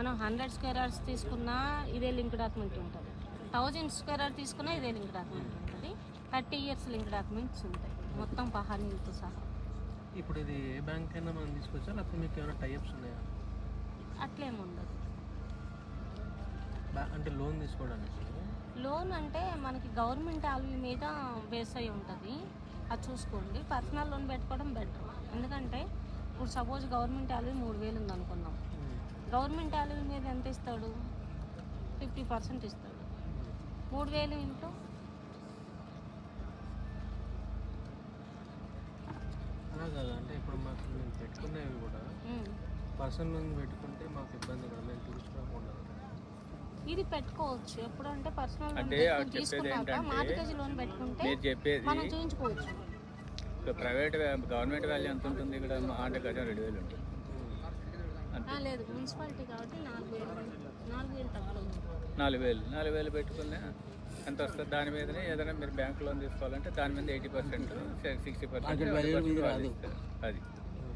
మనం 100 square yards తీసుకున్నా ఇదే లింక్ డాక్యుమెంట్ ఉంటుంది, 1000 స్క్వేర్ యార్డ్ తీసుకున్నా ఇదే లింక్ డాక్యుమెంట్ ఉంటుంది, 30 ఇయర్స్ లింక్ డాక్యుమెంట్స్ ఉంటాయి మొత్తం పహానీలతో సహా. ఇప్పుడు ఇది ఏ బ్యాంక్ అయినా మనం తీసుకొచ్చా, లేకపోతే మీకు ఏమైనా టైప్స్ ఉన్నాయా? అట్లేముండదు. అంటే లోన్ తీసుకోవడానికి? లోన్ అంటే మనకి గవర్నమెంట్ ఆల్వీ మీద బేస్ అయి ఉంటుంది, అది చూసుకోండి. పర్సనల్ లోన్ పెట్టుకోవడం బెటర్, ఎందుకంటే ఇప్పుడు సపోజ్ గవర్నమెంట్ ఆల్వీ 3000 ఉంది అనుకున్నాం, గవర్నమెంట్ ఆల్వీ మీద ఎంత ఇస్తాడు? 50% ఇస్తాడు. 3000 ఇంటూ అలా కాదు, అంటే ఇప్పుడు మాకు మేము పెట్టుకునేవి కూడా పర్సనల్ లోన్ పెట్టుకుంటే మాకు ఇబ్బంది కదా, మేము చూసుకోకుండా. ఇది పెట్టుకోవచ్చు ఎప్పుడంటే పర్సనల్ లోన్ తీసుకున్నాక మార్గేజ్ లోన్ పెట్టుకుంటే మనం చూయించుకోవచ్చు. ప్రైవేట్ గవర్నమెంట్ వాల్యూ ఎంత ఉంటుంది ఇక్కడ? అంటే గజం 2000 ఉంటుంది. లేదు, మున్సిపాలిటీ కాబట్టి 4000 తక్కువ. 4000 పెట్టుకున్నా ఎంత వస్తుంది? దాని మీదనే ఏదైనా మీరు బ్యాంక్ లోన్ తీసుకోవాలంటే దాని మీద 80%, 60% అది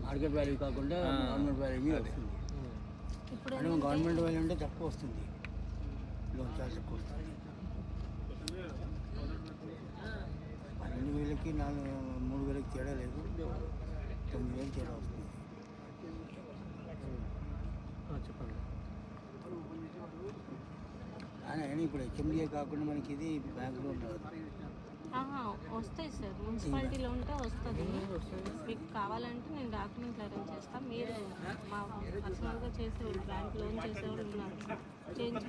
మార్కెట్ వాల్యూ కాకుండా గవర్నమెంట్ వాల్యూ వస్తుంది. ఇప్పుడు గవర్నమెంట్ వాల్యూ అంటే తక్కువ వస్తుంది, లోన్ చాలా తక్కువ వస్తుంది. 12,000కి 3,000కి తేడా లేదు, 9,000 తేడా వస్తుంది. చెప్పండి. అయినా ఇప్పుడు హెచ్ఎండిఏ కాకుండా మనకి ఇది బ్యాంక్ లోన్ రాదు. వస్తాయి సార్, మున్సిపాలిటీలో ఉంటే వస్తుంది. మీకు కావాలంటే నేను డాక్యుమెంట్లు అరేంజ్ చేస్తాను. మీరు మా పర్సనల్గా చేసేవాళ్ళు, బ్యాంక్ లోన్ చేసేవాళ్ళు ఉన్నారు, చేయించుకుంటే